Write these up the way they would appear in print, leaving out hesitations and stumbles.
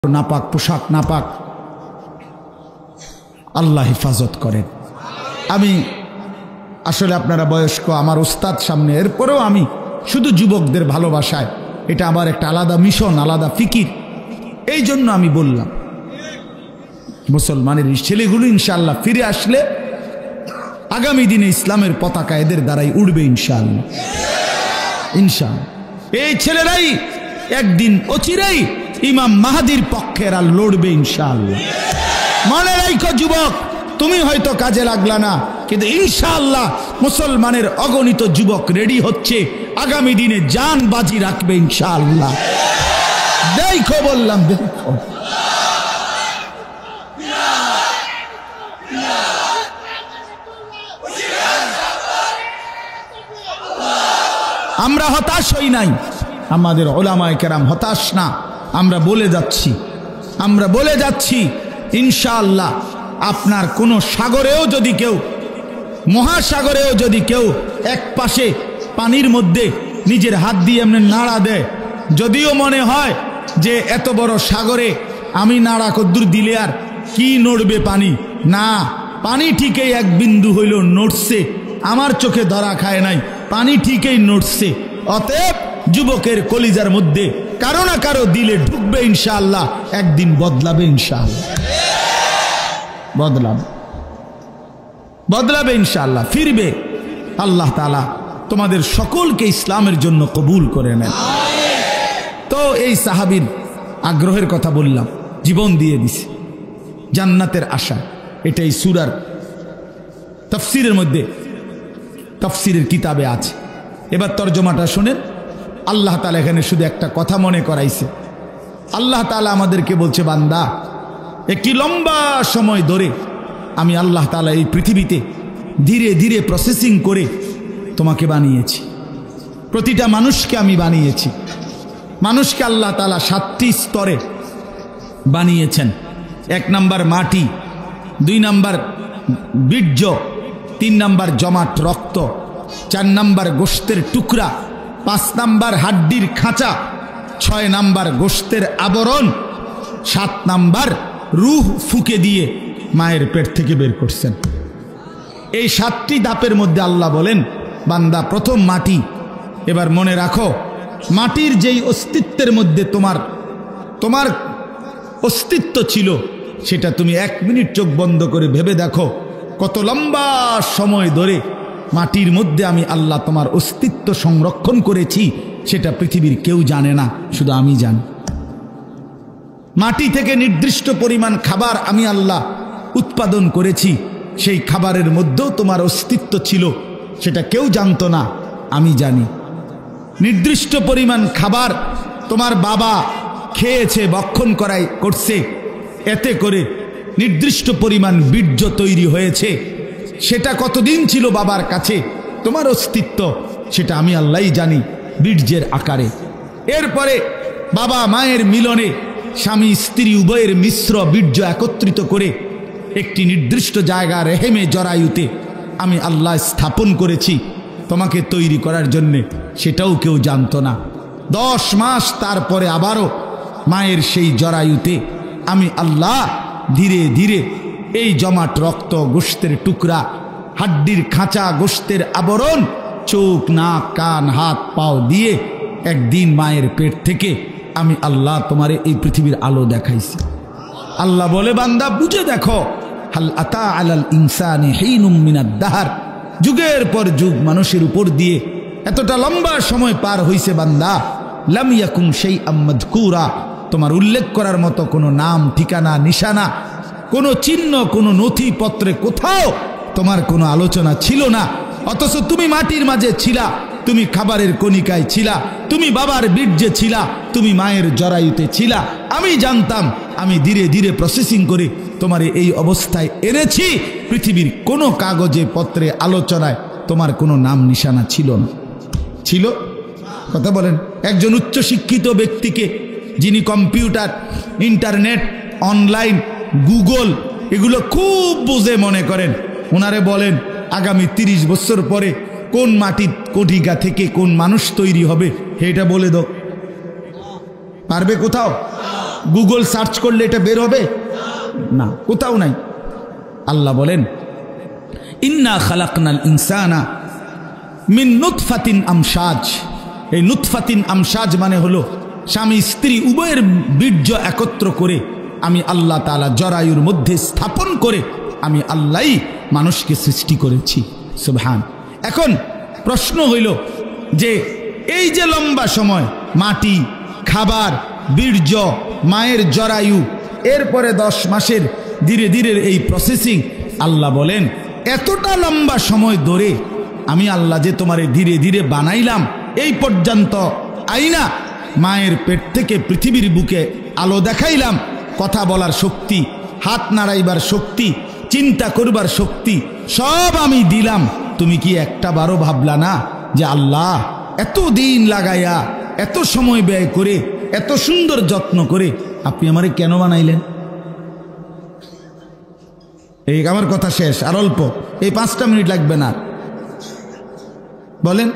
নাপাক পোশাক নাপাক, আল্লাহ হেফাজত করেন। আমি আসলে আপনারা বয়স্ক, আমার ওস্তাদ সামনে, এরপরেও আমি শুধু যুবকদের ভালোবাসায়, এটা আমার একটা আলাদা মিশন, আলাদা ফিকির, এই জন্য আমি বললাম মুসলমানের ছেলেগুলো ইনশাআল্লাহ ফিরে আসলে আগামী দিনে ইসলামের পতাকা এদের দ্বারাই উড়বে ইনশাআল্লাহ। ইনশাআল্লাহ এই ছেলেরাই একদিন অচিরেই ইমাম মাহাদির পক্ষে আর লড়বে ইনশাআল্লাহ। মনে রাখো যুবক, তুমি হয়তো কাজে লাগলা না, কিন্তু ইনশাআল্লাহ মুসলমানের অগণিত যুবক রেডি হচ্ছে, আগামী দিনে জান বাজি রাখবে ইনশাআল্লাহ। দেখো বললাম, দেখো আমরা হতাশ হই নাই, আমাদের ওলামায়ে কেরাম হতাশ না, আমরা বলে যাচ্ছি ইনশাআল্লাহ। আপনার কোনো সাগরেও যদি কেউ, মহাসাগরেও যদি কেউ এক পাশে পানির মধ্যে নিজের হাত দিয়ে এমনি নাড়া দেয়, যদিও মনে হয় যে এত বড় সাগরে আমি নাড়া কদ্দুর দিলে আর কি নড়বে পানি, না, পানি ঠিকই এক বিন্দু হইল নড়ছে, আমার চোখে ধরা খায় নাই, পানি ঠিকই নড়ছে। অতএব যুবকের কলিজার মধ্যে কারো না কারো দিলে ঢুকবে ইনশাআল্লাহ, একদিন বদলাবে ইনশাআল্লাহ, বদলাবে ইনশাআল্লাহ, ফিরবে। আল্লাহ তাআলা তোমাদের সকলকে ইসলামের জন্য কবুল করে নেন। তো এই সাহাবীর আগ্রহের কথা বললাম, জীবন দিয়ে দিছে জান্নাতের আশা, এটাই সূরার তাফসীরের মধ্যে, তাফসীরের কিতাবে আছে। এবার তরজমাটা শুনেন। আল্লাহ তাআলা এখানে শুধু একটা কথা মনে করাইছে। আল্লাহ তাআলা আমাদেরকে বলছে, বান্দা, একটি লম্বা সময় ধরে আমি আল্লাহ তাআলা এই পৃথিবীতে ধীরে ধীরে প্রসেসিং করে তোমাকে বানিয়েছি, প্রতিটা মানুষকে আমি বানিয়েছি। মানুষকে আল্লাহ তাআলা 7টি স্তরে বানিয়েছেন। 1 নাম্বার মাটি, 2 নাম্বার বীর্য, 3 নাম্বার জমাট রক্ত, 4 নাম্বার গোশতের টুকরা, 5 নাম্বার হাড্ডির খাঁচা, 6 নাম্বার গোশতের আবরণ, 7 নাম্বার রূহ ফুঁকে দিয়ে মায়ের পেট থেকে বের করছেন। এই 7টি ধাপের মধ্যে আল্লাহ বলেন, বান্দা, প্রথম মাটি। এবার মনে রাখো, মাটির যেই অস্তিত্বের মধ্যে তোমার অস্তিত্ব ছিল, সেটা তুমি 1 মিনিট চোখ বন্ধ করে ভেবে দেখো, কত লম্বা সময় ধরে মাটির মধ্যে আমি আল্লাহ তোমার অস্তিত্ব সংরক্ষণ করেছি, সেটা পৃথিবীর কেউ জানে না, শুধু আমি জানি। মাটি থেকে নির্দিষ্ট পরিমাণ খাবার আমি আল্লাহ উৎপাদন করেছি, সেই খাবারের মধ্যেও তোমার অস্তিত্ব ছিল, সেটা কেউ জানতো না, আমি জানি। নির্দিষ্ট পরিমাণ খাবার তোমার বাবা খেয়েছে, ভক্ষণ করছে, এতে করে নির্দিষ্ট পরিমাণ বীর্য তৈরি হয়েছে, সেটা কতদিন ছিল বাবার কাছে তোমার অস্তিত্ব, সেটা আমি আল্লাহই জানি, বীর্যের আকারে। এরপরে বাবা মায়ের মিলনে স্বামী স্ত্রী উভয়ের মিশ্র বীর্য একত্রিত করে একটি নির্দিষ্ট জায়গা রেহেমে জরায়ুতে আমি আল্লাহ স্থাপন করেছি তোমাকে তৈরি করার জন্যে, সেটাও কেউ জানতো না। 10 মাস তারপরে আবারও মায়ের সেই জরায়ুতে আমি আল্লাহ ধীরে ধীরে এই জমাট রক্ত, গোশতের টুকরা, হাড্ডির খাঁচা, গোশতের আবরণ, চোখ, নাক, কান, হাত, পাও দিয়ে একদিন মায়ের পেট থেকে আমি আল্লাহ তোমারে এই পৃথিবীর আলো দেখাইছি। আল্লাহ বলে, বান্দা, বুঝে দেখো, হাল আতা আলাল ইনসানি হিনুম মিনাদ দাহর, যুগের পর যুগ মানুষের উপর দিয়ে এতটা লম্বা সময় পার হইছে, বান্দা, লাম ইয়াকুম শাইআম মাযকুরা, তোমার উল্লেখ করার মতো কোনো নাম, ঠিকানা, নিশানা, কোনো চিহ্ন, কোনো নথিপত্রে কোথাও তোমার কোনো আলোচনা ছিল না। অথচ তুমি মাটির মাঝে ছিলা, তুমি খাবারের কণিকায় ছিলা, তুমি বাবার বীর্যে ছিলা, তুমি মায়ের জরায়ুতে ছিলা। আমি জানতাম, আমি ধীরে ধীরে প্রসেসিং করে তোমার এই অবস্থায় এনেছি। পৃথিবীর কোনো কাগজে, পত্রে, আলোচনায় তোমার কোনো নাম নিশানা ছিল না। ছিল? কথা বলেন। একজন উচ্চশিক্ষিত ব্যক্তিকে, যিনি কম্পিউটার, ইন্টারনেট, অনলাইন, গুগল এগুলো খুব বুঝে মনে করেন, ওনারে বলেন আগামী 30 বছর পরে কোন মাটির কটিকা থেকে কোন মানুষ তৈরি হবে, এটা বলে দাও, পারবে কোথাও? গুগল সার্চ করলে এটা বের হবে না, কোথাও নাই। আল্লাহ বলেন ইন্না খালাকনাল ইনসানা মিন নুতফাতিন আমশাজ। এই নুতফাতিন আমশাজ মানে হলো স্বামী স্ত্রী উভয়ের বীর্য একত্র করে আমি আল্লাহ তাআলা জরায়ুর মধ্যে স্থাপন করে আমি আল্লাহই মানুষকে সৃষ্টি করেছি। সুবহান। এখন প্রশ্ন হইল যে এই যে লম্বা সময় মাটি, খাবার, বীর্য, মায়ের জরায়ু, এরপরে 10 মাসের ধীরে ধীরে এই প্রসেসিং, আল্লাহ বলেন এতটা লম্বা সময় ধরে আমি আল্লাহ যে তোমারে ধীরে ধীরে বানাইলাম, এই পর্যন্ত আইনা মায়ের পেট থেকে পৃথিবীর বুকে আলো দেখাইলাম, কথা বলার শক্তি, হাত নাড়াইবার শক্তি, চিন্তা করবার শক্তি সব আমি দিলাম। তুমি কি একটা বারো ভাবলা না যে আল্লাহ এত দিন লাগাইয়া এত সময় ব্যয় করে এত সুন্দর যত্ন করে আপনি আমারে কেন বানাইলেন? এই আমার কথা শেষ, আর অল্প, এই 5টা মিনিট লাগবে না। বলেন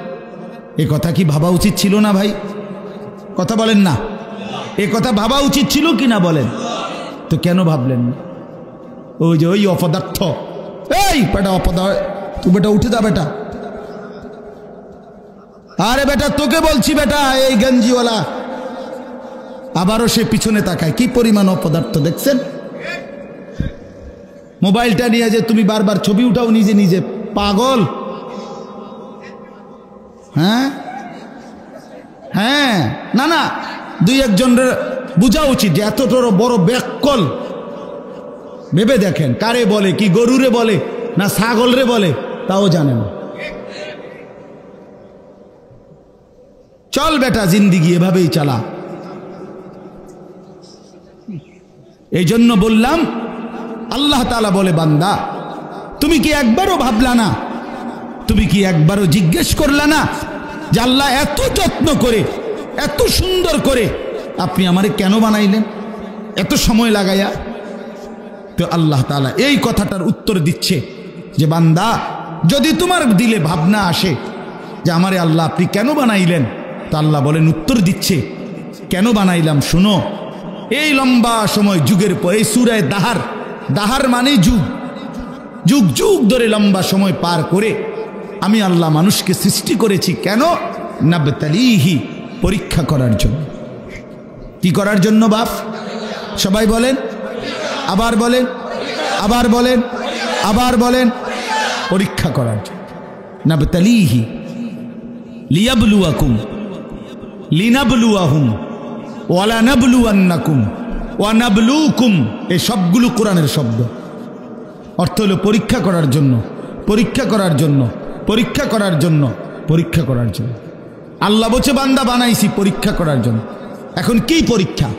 এই কথা কি ভাবা উচিত ছিল না ভাই? কথা বলেন না, এই কথা ভাবা উচিত ছিল কি না বলেন? তো কেন ভাবলেন? ওই যে ওই অপদার্থ, এই বেটা অপদার্থ, তুই বেটা উঠে যা বেটা। আরে বেটা তোকে বলছি বেটা, এই গঞ্জিওয়ালা। আবারও সে পিছনে তাকায়, কি পরিমাণ অপদার্থ দেখছেন? মোবাইলটা নিয়ে যে তুমি বারবার ছবি উঠাও নিজে নিজে, পাগল। হ্যাঁ হ্যাঁ, না না, 2-1জনের বোঝা উচিত যে এতটা বড় ব্যাককল। ভেবে দেখেন কারে বলে, কি গরুরে বলে না ছাগলরে বলে তাও জানে না। চল বেটা জিন্দিগি এভাবেই চালা। এই জন্য বললাম, আল্লাহ তাআলা বলে বান্দা তুমি কি একবারও ভাবলা না, তুমি কি একবারও জিজ্ঞেস করলা না যে আল্লাহ এত যত্ন করে এত সুন্দর করে আপনি আমারে কেন বানাইলেন এত সময় লাগাইয়া? তো আল্লাহ তাআলা এই কথাটার উত্তর দিচ্ছে যে বান্দা যদি তোমার দিলে ভাবনা আসে যে আমারে আল্লাহ আপনি কেন বানাইলেন, তো আল্লাহ বলেন উত্তর দিচ্ছে কেন বানাইলাম শুনো। এই লম্বা সময় যুগের পর, এই সূরা দাহার, দাহার মানে যুগ, যুগ যুগ ধরে লম্বা সময় পার করে আমি আল্লাহ মানুষকে সৃষ্টি করেছি কেন? নাবতালিহি, পরীক্ষা করার জন্য। কি করার জন্য বাপ? সবাই বলেন, আবার বলেন, আবার বলেন, আবার বলেন, পরীক্ষা করার জন্য। নাবতালিহি লিয়াবলুয়াকুম লিনাবলুয়াহুম ওয়ালা নাবলুয়ান্নাকুম ওয়া নাবলুকুম। এই সবগুলো কোরআনের শব্দ, অর্থ হলো পরীক্ষা করার জন্য, পরীক্ষা করার জন্য, পরীক্ষা করার জন্য, পরীক্ষা করার জন্য। আল্লাহ বলছে বান্দা বানাইছি পরীক্ষা করার জন্য। এখন কি পরীক্ষা,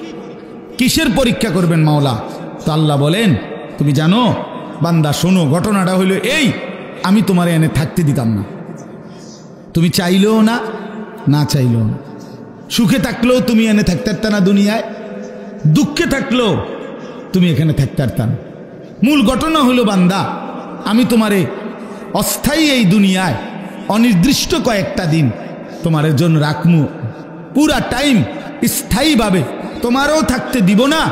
কিসের পরীক্ষা করবেন মাওলা? তো আল্লাহ বলেন তুমি জানো বান্দা শোনো, ঘটনাটা হইল এই, আমি তোমার এনে থাকতে দিতাম না, তুমি চাইলেও না, না চাইলেও না। সুখে থাকলেও তুমি এনে থাকতে পারতা না দুনিয়ায়, দুঃখে থাকলেও তুমি এখানে থাকতে পারতা না। মূল ঘটনা হলো বান্দা আমি তোমারে অস্থায়ী এই দুনিয়ায় অনির্দিষ্ট কয়েকটা দিন তোমার জন্য রাখমু, পুরা টাইম স্থায়ীভাবে তোমারও থাকতে দিব না,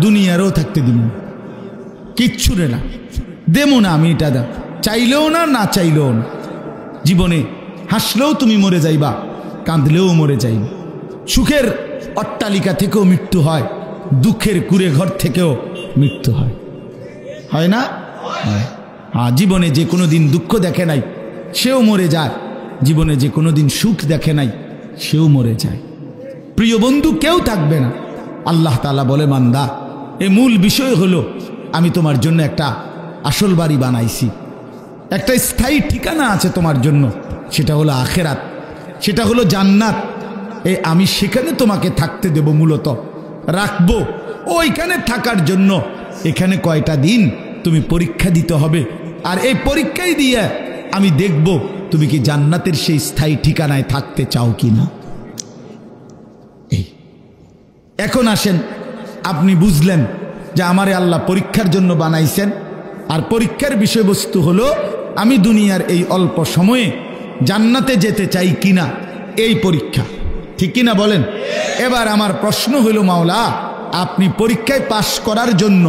দুনিয়ারও থাকতে দিব না, কিচ্ছু রে না দেবো না আমি, এটা চাইলেও না, না চাইলেও না। জীবনে হাসলেও তুমি মরে যাইবা, কাঁদলেও মরে যাইবা। সুখের অট্টালিকা থেকেও মৃত্যু হয়, দুঃখের কুড়ে ঘর থেকেও মৃত্যু হয়, হয় না? হ্যাঁ, জীবনে যে কোনো দিন দুঃখ দেখে নাই সেও মরে যায়, জীবনে যে কোনো দিন সুখ দেখে নাই সেও মরে যায়। প্রিয় বন্ধু কেউ থাকবে না। আল্লাহ তাআলা বলে বান্দা এই মূল বিষয় হলো আমি তোমার জন্য একটা আসল বাড়ি বানাইছি, একটা স্থায়ী ঠিকানা আছে তোমার জন্য, সেটা হলো আখেরাত, সেটা হলো জান্নাত। এই আমি সেখানে তোমাকে থাকতে দেব, মূলত রাখবো। ওইখানে থাকার জন্য এখানে কয়টা দিন তুমি পরীক্ষা দিতে হবে, আর এই পরীক্ষাই দিয়ে আমি দেখব তুমি কি জান্নাতের সেই স্থায়ী ঠিকানায় থাকতে চাও কি না। এখন আসেন, আপনি বুঝলেন যে আমারে আল্লাহ পরীক্ষার জন্য বানাইছেন, আর পরীক্ষার বিষয়বস্তু হলো আমি দুনিয়ার এই অল্প সময়ে জান্নাতে যেতে চাই কিনা, এই পরীক্ষা, ঠিক কিনা বলেন? এবার আমার প্রশ্ন হলো মাওলা আপনি পরীক্ষায় পাশ করার জন্য